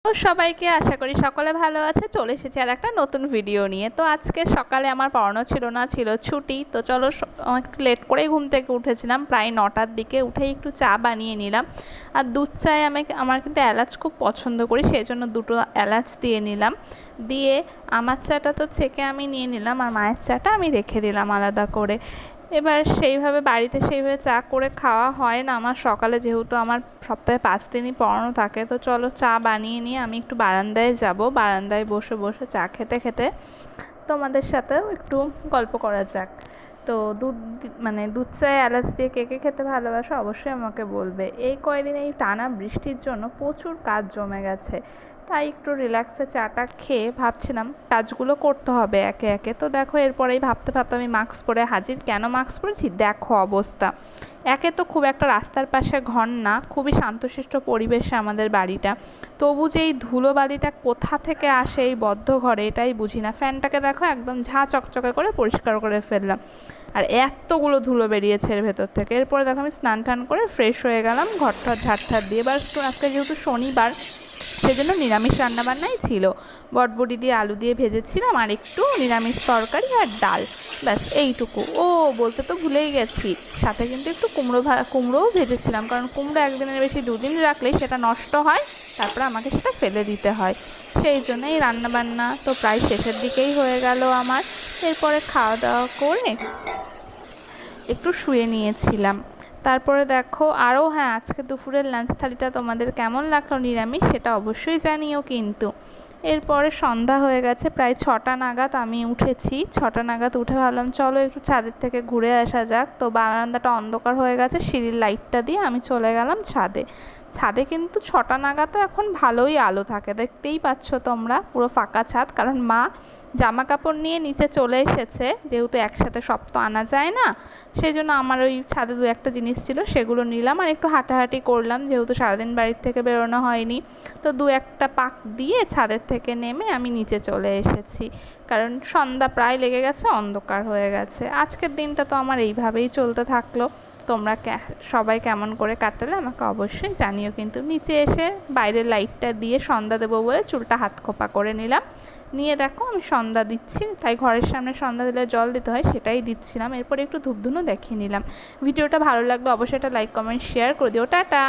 তো সবাইকে আশা করি সকলে ভালো আছে। চলে এসেছি আর একটা নতুন ভিডিও নিয়ে। তো আজকে সকালে আমার পড়ানো ছিল না, ছিল ছুটি। তো চলো একটু লেট করেই ঘুম থেকে উঠেছিলাম, প্রায় 9টার দিকে। উঠেই একটু চা বানিয়ে নিলাম। আর দুধ চায়ে আমার কিন্তু এলাচ খুব পছন্দ করি, সেই জন্য দুটো এলাচ দিয়ে নিলাম। দিয়ে আমার চাটা তো ছেঁকে আমি নিয়ে নিলাম, আর মায়ের চাটা আমি রেখে দিলাম আলাদা করে। এবার সেইভাবে বাড়িতে সেইভাবে চা করে খাওয়া হয় না আমার সকালে, যেহেতু আমার সপ্তাহে 5 দিনই পড়ানো থাকে। তো চলো চা বানিয়ে নিয়ে আমি একটু বারান্দায় যাব, বারান্দায় বসে বসে চা খেতে খেতে তোমাদের সাথেও একটু গল্প করা যাক। তো দুধ চায়ে এলাচ দিয়ে কে কে খেতে ভালোবাসো অবশ্যই আমাকে বলবে। এই কয়দিন এই টানা বৃষ্টির জন্য প্রচুর কাজ জমে গেছে, তাই একটু রিল্যাক্সে চাটা খেয়ে ভাবছিলাম কাজগুলো করতে হবে একে একে। তো দেখো এরপরেই ভাবতে ভাবতে আমি মাস্ক পরে হাজির। কেন মাস্ক পরেছি দেখো অবস্থা। একে তো খুব একটা রাস্তার পাশে ঘর না, খুবই শান্তশিষ্ট পরিবেশে আমাদের বাড়িটা। তবু যে এই ধুলোবালিটা কোথা থেকে আসে এই বদ্ধ ঘরে এটাই বুঝি না। ফ্যানটাকে দেখো একদম ঝাঁ চকচকে করে পরিষ্কার করে ফেললাম, আর এতগুলো ধুলো বেরিয়েছে এর ভেতর থেকে। এরপরে দেখো আমি স্নান টান করে ফ্রেশ হয়ে গেলাম, ঘরটার ঝাড় দিয়ে। এবার আজকে যেহেতু শনিবার, সেজন্য নিরামিষ রান্নাবান্নাই ছিল। বটবটি দিয়ে আলু দিয়ে ভেজেছিলাম, আর একটু নিরামিষ তরকারি আর ডাল, ব্যাস এইটুকু। ও বলতে তো ভুলেই গেছি, সাথে কিন্তু একটু কুমড়োও ভেজেছিলাম, কারণ কুমড়ো একদিনের বেশি 2 দিন রাখলেই সেটা নষ্ট হয়, তারপরে আমাকে সেটা ফেলে দিতে হয়। সেই জন্য এই রান্নাবান্না তো প্রায় শেষের দিকেই হয়ে গেল আমার। এরপরে খাওয়া দাওয়া করে একটু শুয়ে নিয়েছিলাম। তারপরে দেখো আরও, হ্যাঁ, আজকে দুপুরের লাঞ্চ থালিটা তোমাদের কেমন লাগলো নিরামিষ সেটা অবশ্যই জানিও কিন্তু। এরপরে সন্ধ্যা হয়ে গেছে, প্রায় 6টা নাগাদ আমি উঠেছি। 6টা নাগাদ উঠে ভাবলাম চলো একটু ছাদের থেকে ঘুরে আসা যাক। তো বারান্দাটা অন্ধকার হয়ে গেছে, সিঁড়ির লাইটটা দিয়ে আমি চলে গেলাম ছাদে। ছাদে কিন্তু 6টা নাগাদও এখন ভালোই আলো থাকে, দেখতেই পাচ্ছ তোমরা, পুরো ফাঁকা ছাদ। কারণ মা জামা কাপড় নিয়ে নিচে চলে এসেছে, যেহেতু একসাথে সব তো আনা যায় না। সেই জন্য আমার ওই ছাদে 2-1টা জিনিস ছিল, সেগুলো নিলাম। আর একটু হাঁটাহাঁটি করলাম, যেহেতু সারাদিন বাড়ির থেকে বেরোনো হয়নি। তো 2-1টা পাক দিয়ে ছাদের থেকে নেমে আমি নিচে চলে এসেছি, কারণ সন্ধ্যা প্রায় লেগে গেছে, অন্ধকার হয়ে গেছে। আজকের দিনটা তো আমার এইভাবেই চলতে থাকলো। তোমরা সবাই কেমন করে কাটালে আমাকে অবশ্যই জানিও কিন্তু। নিচে এসে বাইরের লাইটটা দিয়ে সন্ধ্যা দেবো বলে চুলটা হাত খোপা করে নিলাম। নিয়ে দেখো আমি সন্ধ্যা দিচ্ছি, তাই ঘরের সামনে সন্ধ্যা দিলে জল দিতে হয়, সেটাই দিচ্ছিলাম। এরপরে একটু ধূপধুনো দেখিয়ে নিলাম। ভিডিওটা ভালো লাগলে অবশ্যই একটা লাইক কমেন্ট শেয়ার করে দিও। টাটা।